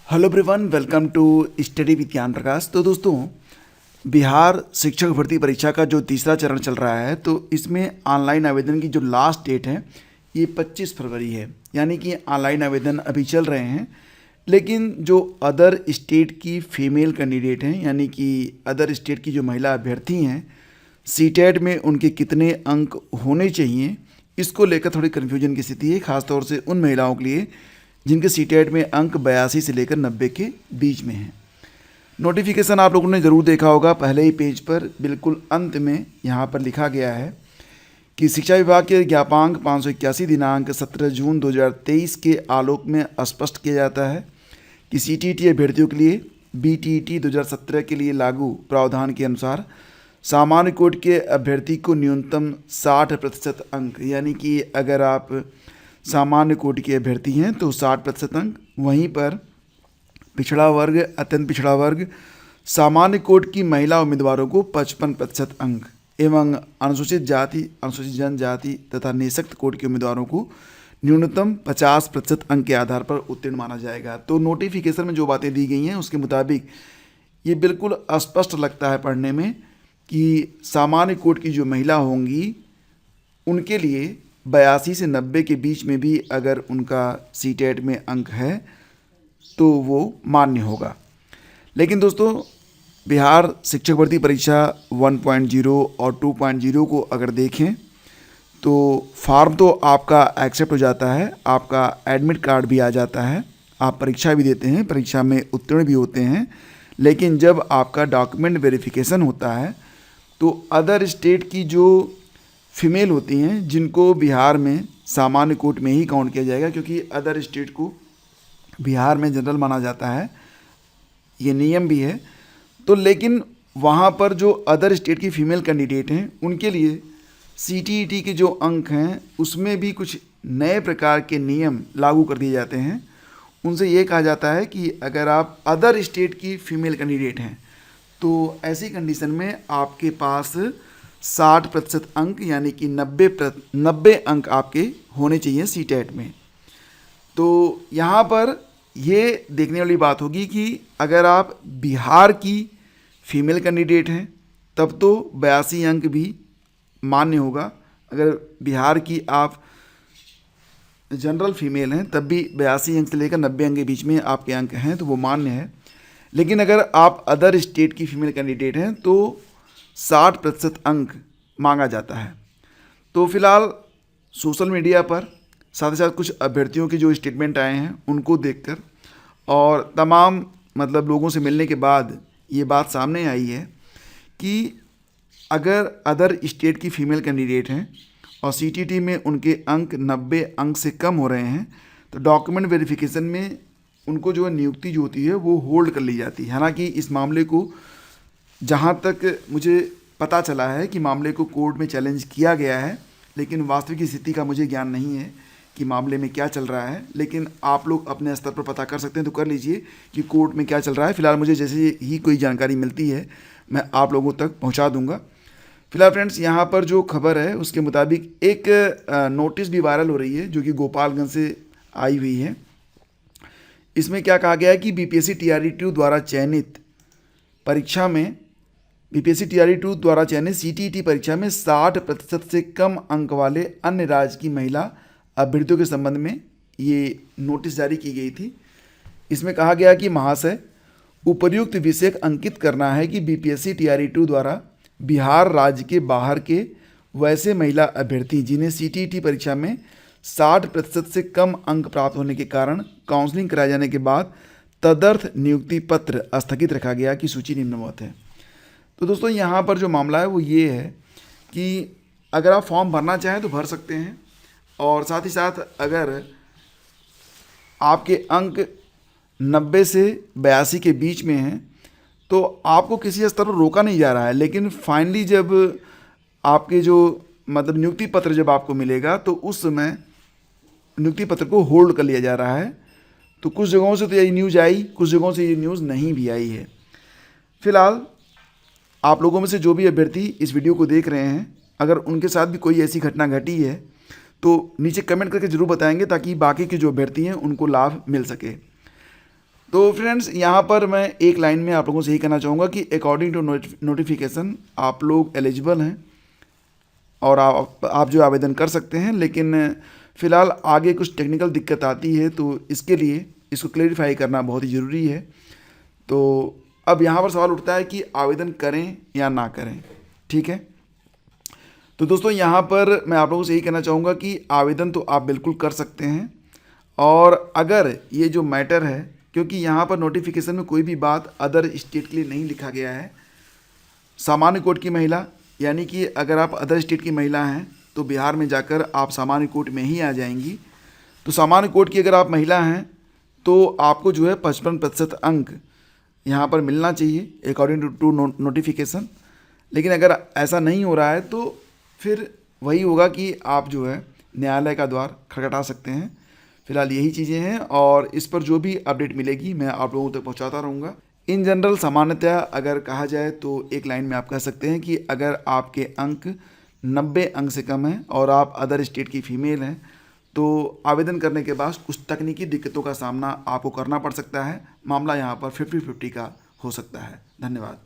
Hello everyone, welcome to study with Gyan Prakash. तो दोस्तों, बिहार शिक्षक भर्ती परीक्षा का जो तीसरा चरण चल रहा है, तो इसमें ऑनलाइन आवेदन की जो लास्ट डेट है ये 25 फरवरी है। यानी कि ऑनलाइन आवेदन अभी चल रहे हैं, लेकिन जो अदर स्टेट की फीमेल कैंडिडेट हैं, यानी कि अदर स्टेट की जो महिला अभ्यर्थी हैं, सीटेट में उनके कितने अंक होने चाहिए, इसको लेकर थोड़ी कन्फ्यूजन की स्थिति है, खासतौर से उन महिलाओं के लिए जिनके सीटेट में अंक 82 से लेकर 90 के बीच में हैं। नोटिफिकेशन आप लोगों ने ज़रूर देखा होगा, पहले ही पेज पर बिल्कुल अंत में यहाँ पर लिखा गया है कि शिक्षा विभाग के ज्ञापांक 581 दिनांक 17 जून 2023 के आलोक में स्पष्ट किया जाता है कि सीटीईटी अभ्यर्थियों के लिए बीटीईटी 2017 के लिए लागू प्रावधान के अनुसार सामान्य कोटि के अभ्यर्थी को न्यूनतम 60% अंक, यानी कि अगर आप सामान्य कोटि के अभ्यर्थी हैं तो 60% अंक, वहीं पर पिछड़ा वर्ग, अत्यंत पिछड़ा वर्ग, सामान्य कोटि की महिला उम्मीदवारों को 55% अंक एवं अनुसूचित जाति, अनुसूचित जनजाति तथा निःशक्त कोटि के उम्मीदवारों को न्यूनतम 50% अंक के आधार पर उत्तीर्ण माना जाएगा। तो नोटिफिकेशन में जो बातें दी गई हैं उसके मुताबिक ये बिल्कुल स्पष्ट लगता है पढ़ने में कि सामान्य कोटि की जो महिला होंगी उनके लिए 82 से 90 के बीच में भी अगर उनका सीटेट में अंक है तो वो मान्य होगा। लेकिन दोस्तों, बिहार शिक्षक भर्ती परीक्षा 1.0 और 2.0 को अगर देखें तो फॉर्म तो आपका एक्सेप्ट हो जाता है, आपका एडमिट कार्ड भी आ जाता है, आप परीक्षा भी देते हैं, परीक्षा में उत्तीर्ण भी होते हैं, लेकिन जब आपका डॉक्यूमेंट वेरिफिकेशन होता है तो अदर स्टेट की जो फीमेल होती हैं, जिनको बिहार में सामान्य कोटि में ही काउंट किया जाएगा, क्योंकि अदर स्टेट को बिहार में जनरल माना जाता है, ये नियम भी है। तो लेकिन वहाँ पर जो अदर स्टेट की फीमेल कैंडिडेट हैं उनके लिए सीटीईटी के जो अंक हैं उसमें भी कुछ नए प्रकार के नियम लागू कर दिए जाते हैं। उनसे ये कहा जाता है कि अगर आप अदर स्टेट की फीमेल कैंडिडेट हैं तो ऐसी कंडीशन में आपके पास 60% अंक, यानी कि 90 अंक आपके होने चाहिए सीटेट में। तो यहाँ पर ये देखने वाली बात होगी कि अगर आप बिहार की फीमेल कैंडिडेट हैं तब तो 82 अंक भी मान्य होगा। अगर बिहार की आप जनरल फीमेल हैं तब भी 82 अंक से लेकर 90 अंक के बीच में आपके अंक हैं तो वो मान्य है। लेकिन अगर आप अदर स्टेट की फीमेल कैंडिडेट हैं तो 60% अंक मांगा जाता है। तो फिलहाल सोशल मीडिया पर साथ ही साथ कुछ अभ्यर्थियों के जो स्टेटमेंट आए हैं उनको देखकर और तमाम लोगों से मिलने के बाद ये बात सामने आई है कि अगर अदर स्टेट की फीमेल कैंडिडेट हैं और सीटीटी में उनके अंक 90 अंक से कम हो रहे हैं तो डॉक्यूमेंट वेरिफिकेशन में उनको जो नियुक्ति जो होती है वो होल्ड कर ली जाती है। हालांकि इस मामले को, जहाँ तक मुझे पता चला है कि मामले को कोर्ट में चैलेंज किया गया है, लेकिन वास्तविक स्थिति का मुझे ज्ञान नहीं है कि मामले में क्या चल रहा है। लेकिन आप लोग अपने स्तर पर पता कर सकते हैं तो कर लीजिए कि कोर्ट में क्या चल रहा है। फिलहाल मुझे जैसे ही कोई जानकारी मिलती है मैं आप लोगों तक पहुंचा दूंगा। फिलहाल फ्रेंड्स, यहाँ पर जो खबर है उसके मुताबिक एक नोटिस भी वायरल हो रही है जो कि गोपालगंज से आई हुई है। इसमें क्या कहा गया है कि बीपीएससी टीआरई 2 द्वारा चयनित परीक्षा में सीटीईटी परीक्षा में 60% से कम अंक वाले अन्य राज्य की महिला अभ्यर्थियों के संबंध में ये नोटिस जारी की गई थी। इसमें कहा गया कि महाशय, उपर्युक्त विषय अंकित करना है कि बीपीएससी टीआरई 2 द्वारा बिहार राज्य के बाहर के वैसे महिला अभ्यर्थी जिन्हें सीटीईटी परीक्षा में 60% से कम अंक प्राप्त होने के कारण काउंसलिंग कराए जाने के बाद तदर्थ नियुक्ति पत्र स्थगित रखा गया की सूची निम्नवत है। तो दोस्तों, यहाँ पर जो मामला है वो ये है कि अगर आप फॉर्म भरना चाहें तो भर सकते हैं, और साथ ही साथ अगर आपके अंक 90 से 82 के बीच में हैं तो आपको किसी स्तर पर रोका नहीं जा रहा है। लेकिन फाइनली जब आपके जो नियुक्ति पत्र जब आपको मिलेगा तो उस समय नियुक्ति पत्र को होल्ड कर लिया जा रहा है। तो कुछ जगहों से तो ये न्यूज़ आई, कुछ जगहों से ये न्यूज़ नहीं भी आई है। फिलहाल आप लोगों में से जो भी अभ्यर्थी इस वीडियो को देख रहे हैं, अगर उनके साथ भी कोई ऐसी घटना घटी है तो नीचे कमेंट करके ज़रूर बताएंगे ताकि बाकी के जो अभ्यर्थी हैं उनको लाभ मिल सके। तो फ्रेंड्स यहाँ पर मैं एक लाइन में आप लोगों से यही कहना चाहूँगा कि अकॉर्डिंग टू नोटिफिकेशन आप लोग एलिजिबल हैं और आप जो आवेदन कर सकते हैं, लेकिन फ़िलहाल आगे कुछ टेक्निकल दिक्कत आती है तो इसके लिए इसको क्लेरिफाई करना बहुत ही ज़रूरी है। तो अब यहाँ पर सवाल उठता है कि आवेदन करें या ना करें, ठीक है। तो दोस्तों यहाँ पर मैं आप लोगों से यही कहना चाहूँगा कि आवेदन तो आप बिल्कुल कर सकते हैं, और अगर ये जो मैटर है, क्योंकि यहाँ पर नोटिफिकेशन में कोई भी बात अदर स्टेट के लिए नहीं लिखा गया है। सामान्य कोट की महिला, यानी कि अगर आप अदर स्टेट की महिला हैं तो बिहार में जाकर आप सामान्य कोट में ही आ जाएंगी। तो सामान्य कोट की अगर आप महिला हैं तो आपको जो है 55% अंक यहाँ पर मिलना चाहिए अकॉर्डिंग टू नोटिफिकेशन। लेकिन अगर ऐसा नहीं हो रहा है तो फिर वही होगा कि आप जो है न्यायालय का द्वार खटखटा सकते हैं। फिलहाल यही चीज़ें हैं, और इस पर जो भी अपडेट मिलेगी मैं आप लोगों तक पहुंचाता रहूँगा। इन जनरल सामान्यतः अगर कहा जाए तो एक लाइन में आप कह सकते हैं कि अगर आपके अंक 90 अंक से कम हैं और आप अदर स्टेट की फीमेल हैं तो आवेदन करने के बाद कुछ तकनीकी दिक्कतों का सामना आपको करना पड़ सकता है। मामला यहाँ पर 50-50 का हो सकता है। धन्यवाद।